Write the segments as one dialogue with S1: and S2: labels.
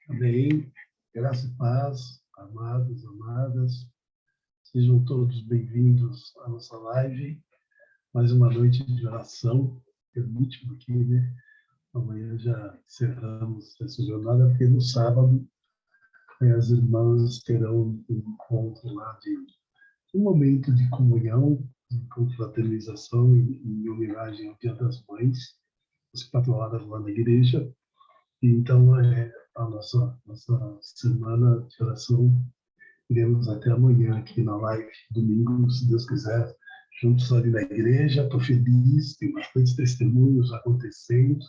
S1: Amém. Graça e paz, amados, amadas. Sejam todos bem-vindos à nossa live. Mais uma noite de oração, penúltima aqui, né? Amanhã já encerramos essa jornada, porque no sábado as irmãs terão um encontro lá de um momento de comunhão, de confraternização em homenagem ao Dia das Mães, às 4 horas lá na igreja. E então, a nossa semana de oração, iremos até amanhã aqui na live, domingo, se Deus quiser, juntos ali na igreja. Estou feliz, tem bastante testemunhos acontecendo.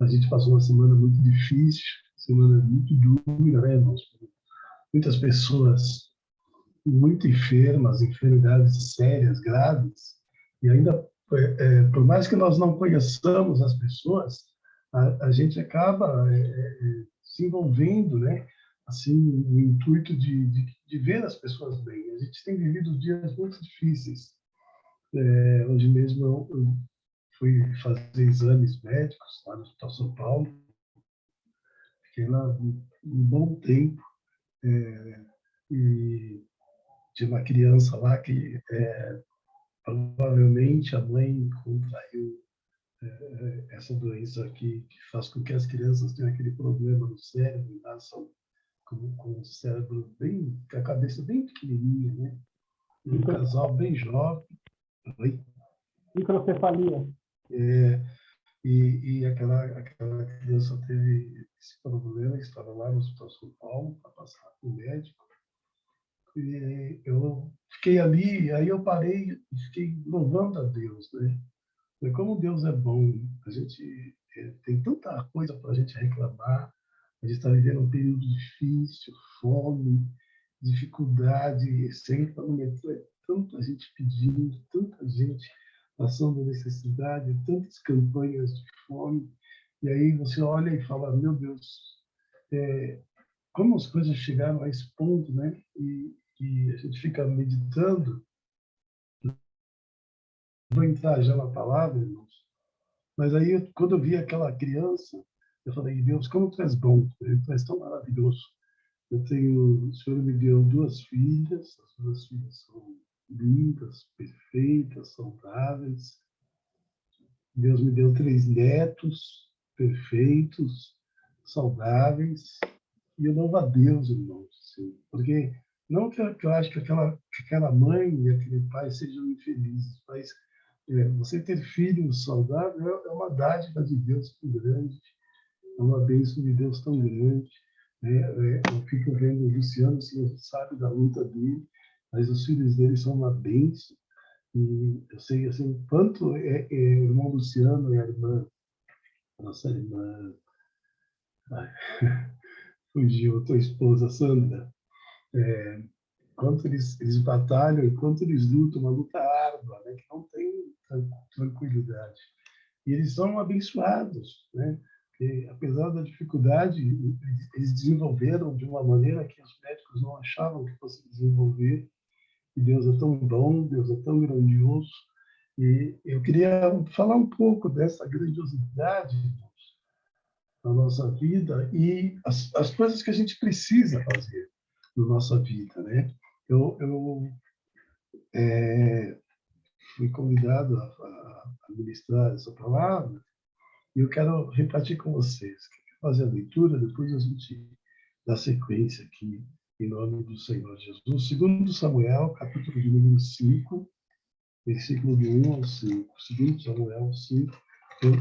S1: A gente passou uma semana muito difícil, semana muito dura, né, irmãos? Muitas pessoas muito enfermas, enfermidades sérias, graves, e ainda, por mais que nós não conheçamos as pessoas, a gente acaba se envolvendo, né? Assim, no intuito de ver as pessoas bem. A gente tem vivido dias muito difíceis. Hoje mesmo eu fui fazer exames médicos lá no Hospital São Paulo, fiquei lá um bom tempo, e tinha uma criança lá que provavelmente a mãe contraiu essa doença aqui, que faz com que as crianças tenham aquele problema no cérebro, nasçam com o cérebro bem, com a cabeça bem pequenininha, né? E um casal bem jovem. Oi?
S2: Microcefalia.
S1: E aquela criança teve esse problema, estava lá no Hospital São Paulo para passar com o médico. E eu fiquei ali, aí eu parei e fiquei louvando a Deus, né? E como Deus é bom, a gente tem tanta coisa para a gente reclamar, a gente está vivendo um período difícil, fome, dificuldade, sempre no metrô, tanta gente pedindo, tanta gente passando necessidade, tantas campanhas de fome, e aí você olha e fala, meu Deus, como as coisas chegaram a esse ponto, né? E a gente fica meditando, vou entrar já na palavra, irmãos, mas aí quando eu vi aquela criança, eu falei, Deus, como tu és bom, tu és tão maravilhoso. O Senhor me deu 2 filhas, as 2 filhas são lindas, perfeitas, saudáveis. Deus me deu 3 netos, perfeitos, saudáveis. E eu louvo a Deus, irmãos, assim, porque não que eu acho que aquela mãe e aquele pai sejam infelizes, mas você ter filhos saudáveis é uma dádiva de Deus tão grande, é uma bênção de Deus tão grande. Eu fico vendo o Luciano, assim, a gente sabe da luta dele, mas os filhos dele são uma bênção. E eu sei assim, quanto o irmão Luciano e a nossa irmã, fugiu, a tua esposa Sandra, quanto eles batalham e quanto eles lutam, uma luta árdua, né, que não tem tranquilidade. E eles são abençoados, né? Porque, apesar da dificuldade, eles desenvolveram de uma maneira que os médicos não achavam que fosse desenvolver. E Deus é tão bom, Deus é tão grandioso. E eu queria falar um pouco dessa grandiosidade na nossa vida e as coisas que a gente precisa fazer na nossa vida, né? Eu fui convidado a ministrar essa palavra e eu quero repartir com vocês. Quero fazer a leitura, depois a gente dá sequência aqui, em nome do Senhor Jesus. Segundo Samuel, capítulo de número 5, versículo de 1 ao 5. Segundo Samuel 5.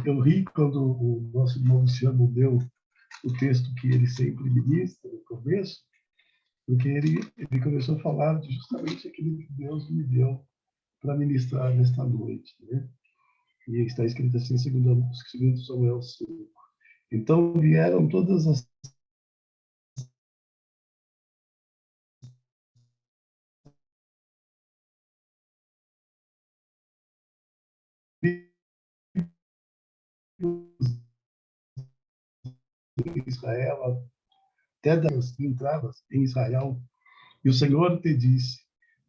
S1: Eu ri quando o nosso irmão Luciano deu o texto que ele sempre ministra no começo, porque ele começou a falar de justamente aquilo que Deus me deu para ministrar nesta noite, né? E está escrito assim, segundo Samuel 5. Então vieram todas as de Israel, até das entradas em Israel, e o Senhor te disse,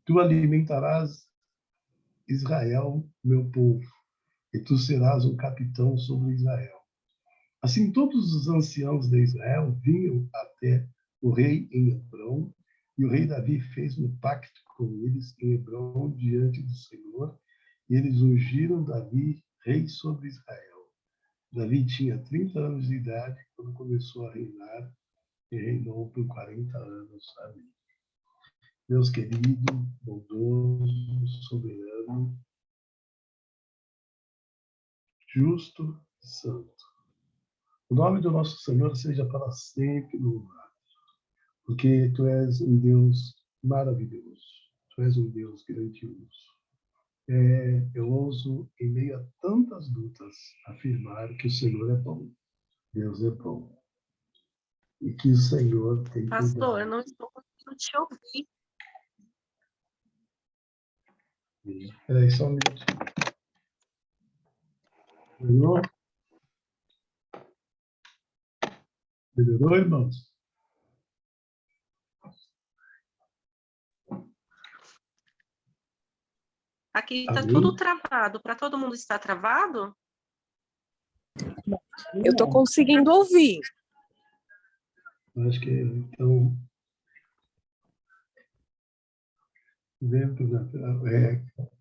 S1: tu alimentarás Israel, meu povo, e tu serás um capitão sobre Israel. Assim, todos os anciãos de Israel vinham até o rei em Hebrom, e o rei Davi fez um pacto com eles em Hebrom diante do Senhor, e eles ungiram Davi rei sobre Israel. Davi tinha 30 anos de idade quando começou a reinar, e reinou por 40 anos. Amém. Deus querido, bondoso, soberano, justo e santo. O nome do nosso Senhor seja para sempre louvado, porque Tu és um Deus maravilhoso, Tu és um Deus grandioso. Eu ouso, em meio a tantas lutas, afirmar que o Senhor é bom, Deus é bom, e que o Senhor tem
S3: Pastor,
S1: cuidado.
S3: eu não estou conseguindo te ouvir.
S1: Espera aí, só um minuto. Melhorou? Melhorou, irmãos?
S3: Aqui está
S1: Amém?
S3: tudo travado. Para todo mundo está travado?
S4: Eu estou conseguindo ouvir.
S1: Acho que, então, dentro da...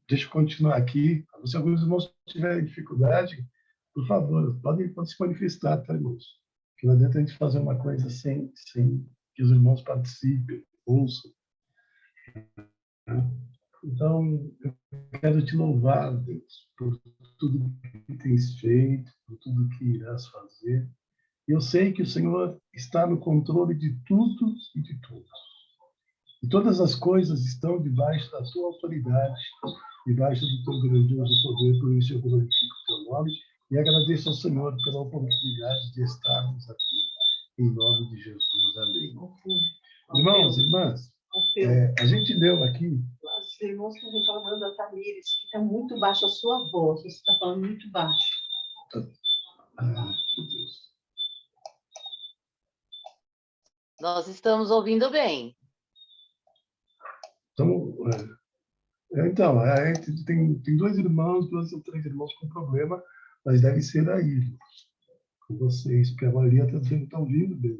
S1: deixa eu continuar aqui. Se alguns irmãos tiverem dificuldade, por favor, podem se manifestar, tá, irmãos? Que não adianta a gente fazer uma coisa sem que os irmãos participem, ouçam. Né? Então, eu quero te louvar, Deus, por tudo que tens feito, por tudo que irás fazer. Eu sei que o Senhor está no controle de tudo e de todos. E todas as coisas estão debaixo da tua autoridade, debaixo do teu grandioso poder, por isso eu glorifico o teu nome e agradeço ao Senhor pela oportunidade de estarmos aqui, em nome de Jesus. Amém. Irmãos, irmãs, a gente leu aqui...
S5: Os irmãos estão reclamando da Tamires, que está muito baixa a sua voz, você está falando muito baixo.
S1: Meu Deus.
S6: Nós estamos ouvindo bem.
S1: Então, tem dois irmãos, duas ou três irmãos com problema, mas deve ser aí, com vocês, porque a maioria está ouvindo bem.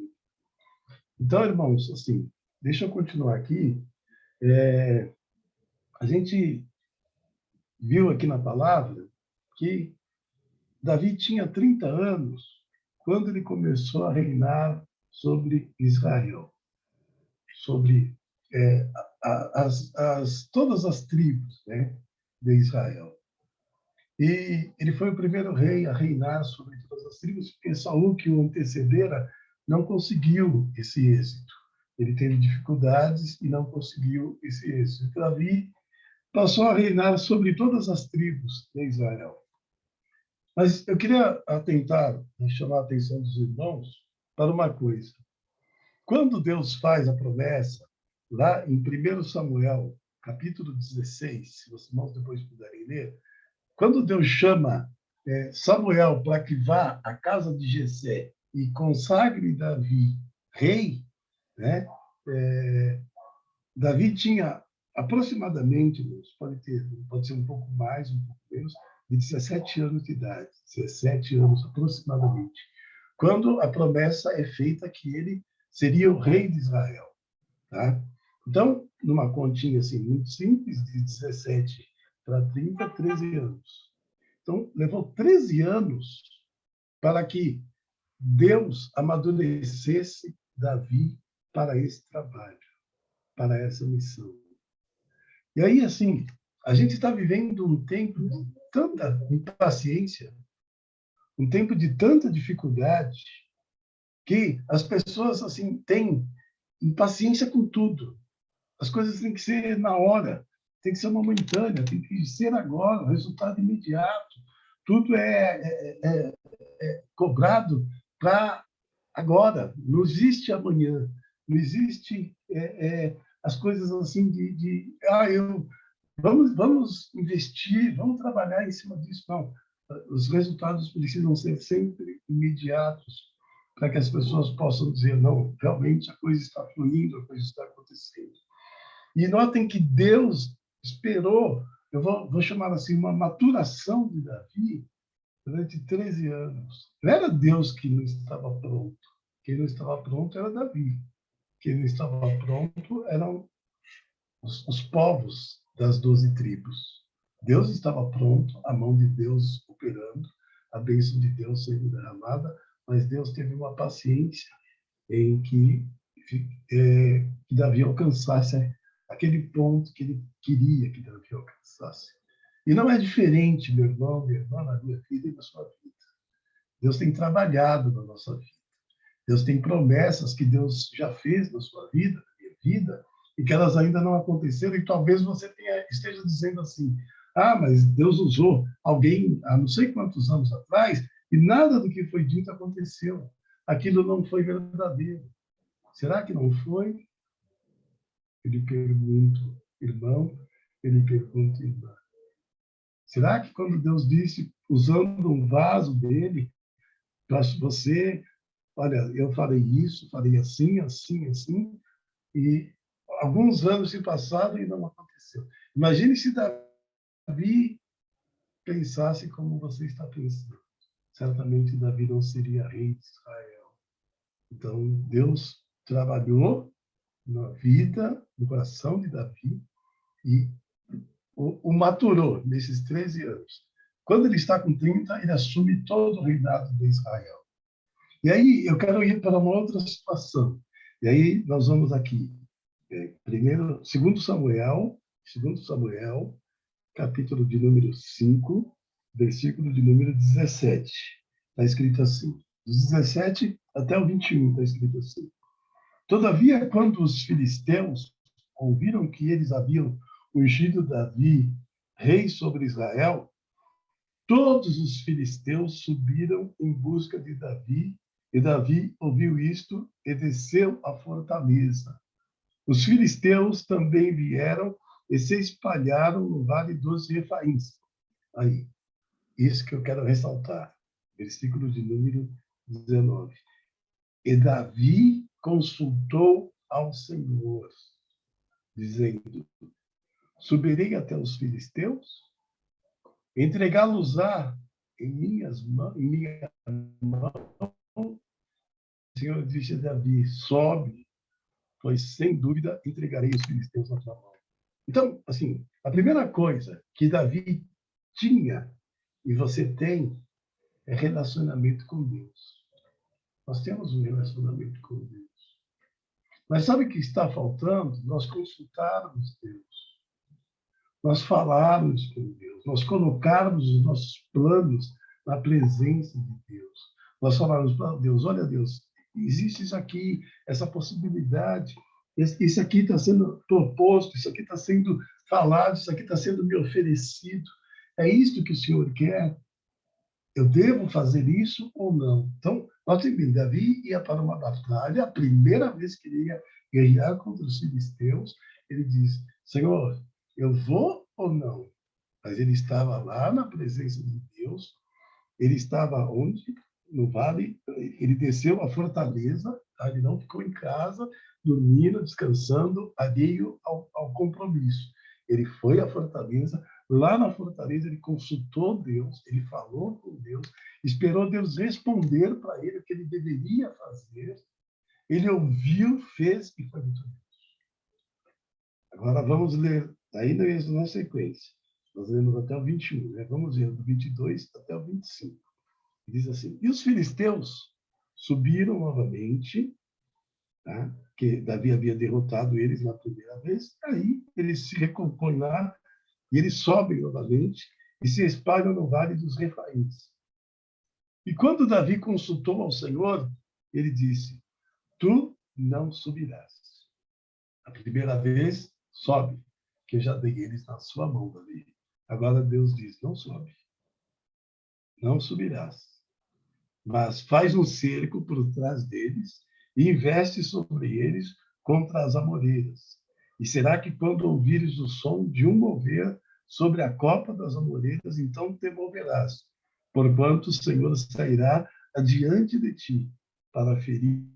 S1: Então, irmãos, assim, deixa eu continuar aqui. A gente viu aqui na palavra que Davi tinha 30 anos quando ele começou a reinar sobre Israel, sobre todas as tribos, né, de Israel. E ele foi o primeiro rei a reinar sobre todas as tribos, porque Saul, que o antecedera, não conseguiu esse êxito. Ele teve dificuldades e não conseguiu esse êxito. Davi passou a reinar sobre todas as tribos de Israel. Mas eu queria atentar, chamar a atenção dos irmãos para uma coisa. Quando Deus faz a promessa, lá em 1 Samuel, capítulo 16, se os irmãos depois puderem ler, quando Deus chama Samuel para que vá à casa de Jessé e consagre Davi rei, né? Davi tinha aproximadamente, pode ser um pouco mais, um pouco menos, de 17 anos de idade, 17 anos aproximadamente, quando a promessa é feita que ele seria o rei de Israel. Tá? Então, numa continha assim, muito simples, de 17 para 30, 13 anos. Então, levou 13 anos para que Deus amadurecesse Davi para esse trabalho, para essa missão. E aí, assim, a gente está vivendo um tempo de tanta impaciência, um tempo de tanta dificuldade, que as pessoas assim têm impaciência com tudo. As coisas têm que ser na hora, tem que ser momentânea, tem que ser agora, resultado imediato. Tudo é cobrado para agora. Não existe amanhã. Não existe as coisas assim vamos investir, vamos trabalhar em cima disso. Não. Os resultados precisam ser sempre imediatos para que as pessoas possam dizer, não, realmente a coisa está fluindo, a coisa está acontecendo. E notem que Deus esperou, eu vou chamar assim, uma maturação de Davi durante 13 anos. Não era Deus que não estava pronto. Quem não estava pronto era Davi. Quem não estava pronto eram os povos das 12 tribos. Deus estava pronto, a mão de Deus operando, a bênção de Deus sendo derramada, mas Deus teve uma paciência em que Davi alcançasse aquele ponto que ele queria que Davi alcançasse. E não é diferente, meu irmão, minha irmã, na minha vida e na sua vida. Deus tem trabalhado na nossa vida. Deus tem promessas que Deus já fez na sua vida, na minha vida, e que elas ainda não aconteceram, e talvez você esteja dizendo assim, mas Deus usou alguém há não sei quantos anos atrás, e nada do que foi dito aconteceu. Aquilo não foi verdadeiro. Será que não foi? Ele pergunta, irmão, ele pergunta, irmã. Será que quando Deus disse, usando um vaso dele, para você, olha, eu farei isso, farei assim, assim, assim, e alguns anos se passaram e não aconteceu. Imagine se Davi pensasse como você está pensando. Certamente Davi não seria rei de Israel. Então, Deus trabalhou na vida, no coração de Davi e o maturou nesses 13 anos. Quando ele está com 30, ele assume todo o reinado de Israel. E aí eu quero ir para uma outra situação. E aí nós vamos aqui. Primeiro, 2 Samuel, capítulo de número 5, versículo de número 17. Está escrito assim. Dos 17 até o 21 está escrito assim. Todavia, quando os filisteus ouviram que eles haviam ungido Davi rei sobre Israel, todos os filisteus subiram em busca de Davi, e Davi ouviu isto e desceu à fortaleza. Os filisteus também vieram e se espalharam no vale dos Refaíns. Aí, isso que eu quero ressaltar, versículo de número 19. E Davi consultou ao Senhor, dizendo, subirei até os filisteus, entregá-los-á em minha mão. O Senhor disse a Davi, sobe, pois sem dúvida entregarei os filisteus na tua mão. Então, assim, a primeira coisa que Davi tinha e você tem é relacionamento com Deus. Nós temos um relacionamento com Deus. Mas sabe o que está faltando? Nós consultarmos Deus. Nós falarmos com Deus. Nós colocarmos os nossos planos na presença de Deus. Nós falarmos para Deus, olha Deus, existe isso aqui, essa possibilidade, isso aqui está sendo proposto, isso aqui está sendo falado, isso aqui está sendo me oferecido. É isso que o Senhor quer? Eu devo fazer isso ou não? Então, nós temos Davi ia para uma batalha, a primeira vez que ele ia guerrear contra os filisteus, ele diz, Senhor, eu vou ou não? Mas ele estava lá na presença de Deus, ele estava onde? No vale, ele desceu à fortaleza, tá? Ele não ficou em casa, dormindo, descansando, alheio ao compromisso. Ele foi à fortaleza, lá na fortaleza ele consultou Deus, ele falou com Deus, esperou Deus responder para ele o que ele deveria fazer, ele ouviu, fez e foi vitorioso. Agora vamos ler, aí na sequência, nós lemos até o 21, né? Vamos ver do 22 até o 25. Diz assim, e os filisteus subiram novamente, tá? Que Davi havia derrotado eles na primeira vez, aí eles se recompõem lá, e eles sobem novamente e se espalham no vale dos Refaíns. E quando Davi consultou ao Senhor, ele disse, tu não subirás. A primeira vez, sobe, que eu já dei eles na sua mão, Davi. Agora Deus diz, não sobe. Não subirás. Mas faz um cerco por trás deles e investe sobre eles contra as amoreiras. E será que quando ouvires o som de um mover sobre a copa das amoreiras, então te moverás, porquanto o Senhor sairá adiante de ti para ferir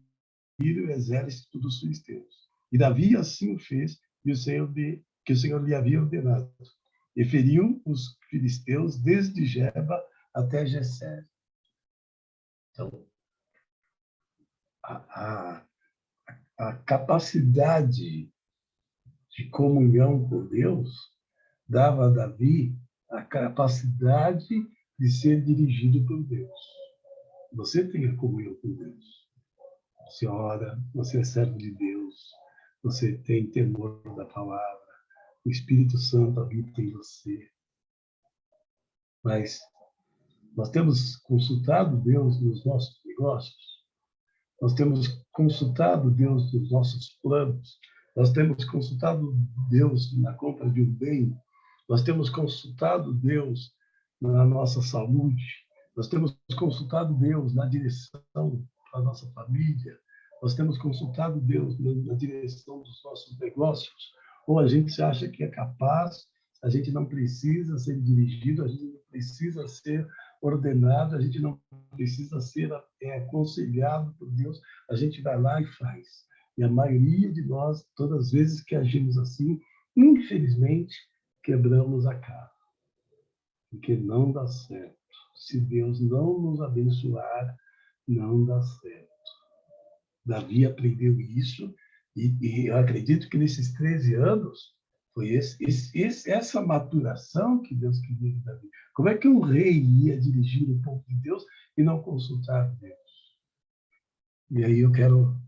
S1: o exército dos filisteus. E Davi assim o fez, que o Senhor lhe havia ordenado. E feriu os filisteus desde Geba até Gesser. Então, a capacidade de comunhão com Deus dava a Davi a capacidade de ser dirigido por Deus. Você tem a comunhão com Deus. Você ora, você é servo de Deus, você tem temor da palavra, o Espírito Santo habita em você. Mas nós temos consultado Deus nos nossos negócios, nós temos consultado Deus nos nossos planos, nós temos consultado Deus na compra de um bem, nós temos consultado Deus na nossa saúde, nós temos consultado Deus na direção da nossa família, nós temos consultado Deus na direção dos nossos negócios, ou a gente se acha que é capaz, a gente não precisa ser dirigido, a gente não precisa ser ordenado, a gente não precisa ser aconselhado por Deus, a gente vai lá e faz. E a maioria de nós, todas as vezes que agimos assim, infelizmente, quebramos a cara. Porque não dá certo. Se Deus não nos abençoar, não dá certo. Davi aprendeu isso e eu acredito que nesses 13 anos foi essa maturação que Deus queria de Davi. Como é que um rei ia dirigir o povo de Deus e não consultar Deus? E aí eu quero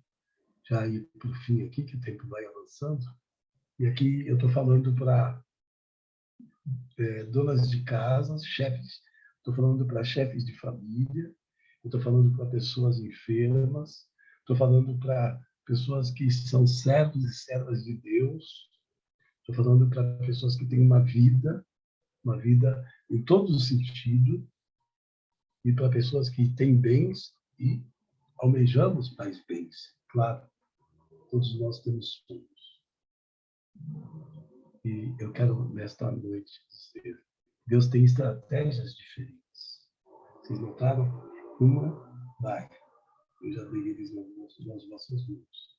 S1: já ir para o fim aqui, que o tempo vai avançando. E aqui eu estou falando para donas de casas, chefes. Estou falando para chefes de família. Estou falando para pessoas enfermas. Estou falando para pessoas que são servos e servas de Deus. Estou falando para pessoas que têm uma vida em todos os sentidos, e para pessoas que têm bens e almejamos mais bens. Claro, todos nós temos sonhos. E eu quero, nesta noite, dizer, Deus tem estratégias diferentes. Vocês notaram? Uma vai. Eu já dei eles nas vossas mãos.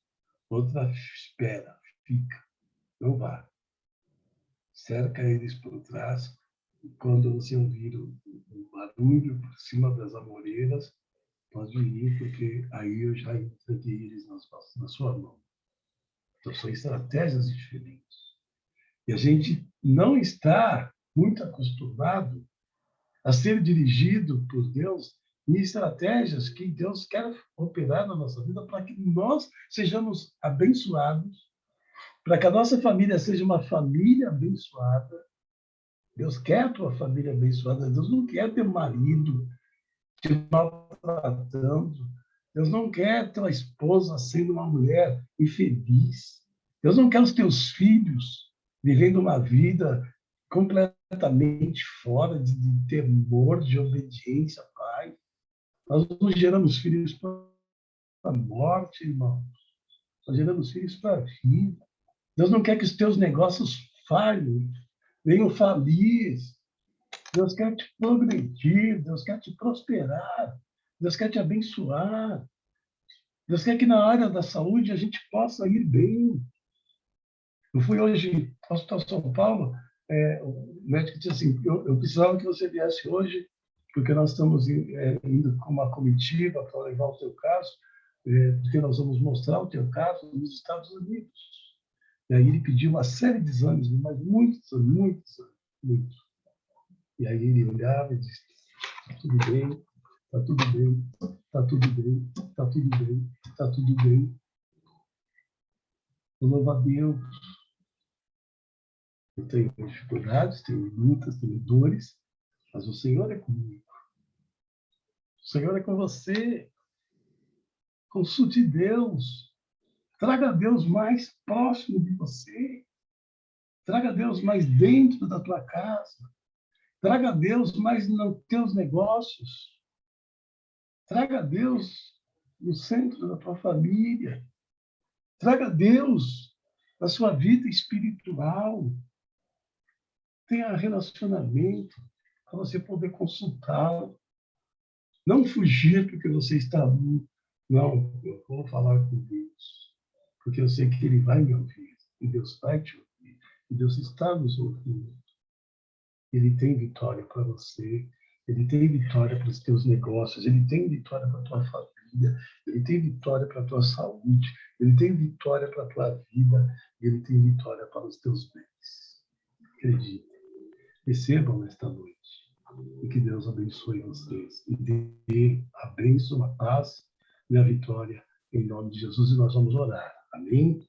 S1: Outra espera, fica, não vá. Cerca eles por trás, e quando você ouvir o barulho por cima das amoreiras, pode ir, porque aí eu já entreguei eles na sua mão. Então, são estratégias diferentes. E a gente não está muito acostumado a ser dirigido por Deus em estratégias que Deus quer operar na nossa vida para que nós sejamos abençoados, para que a nossa família seja uma família abençoada. Deus quer a tua família abençoada. Deus não quer teu marido te maltratando. Deus não quer tua esposa sendo uma mulher infeliz. Deus não quer os teus filhos vivendo uma vida completamente fora de temor, de obediência, Pai. Nós não geramos filhos para a morte, irmãos. Nós geramos filhos para a vida. Deus não quer que os teus negócios falhem, venham falir. Deus quer te progredir, Deus quer te prosperar, Deus quer te abençoar. Deus quer que na área da saúde a gente possa ir bem. Eu fui hoje ao Hospital São Paulo, o médico disse assim, eu precisava que você viesse hoje, porque nós estamos indo com uma comitiva para levar o teu caso, porque nós vamos mostrar o teu caso nos Estados Unidos. E aí ele pediu uma série de exames, mas muitos. E aí ele olhava e disse, está tudo bem, está tudo bem, está tudo bem, está tudo bem, está tudo bem. Eu louvo a Deus. Eu tenho dificuldades, tenho lutas, tenho dores, mas o Senhor é comigo. O Senhor é com você. Consulte Deus. Traga Deus mais próximo de você. Traga Deus mais dentro da tua casa. Traga Deus mais nos teus negócios. Traga Deus no centro da tua família. Traga Deus na sua vida espiritual. Tenha relacionamento para você poder consultá-lo. Não fugir porque você está nu. Não, eu vou falar com Deus. Porque eu sei que Ele vai me ouvir. E Deus vai te ouvir. E Deus está nos ouvindo. Ele tem vitória para você. Ele tem vitória para os teus negócios, ele tem vitória para a tua família, ele tem vitória para a tua saúde, ele tem vitória para a tua vida, ele tem vitória para os teus bens. Acredite. Recebam nesta noite. E que Deus abençoe vocês. E dê a bênção, a paz e a vitória em nome de Jesus. E nós vamos orar. Amém?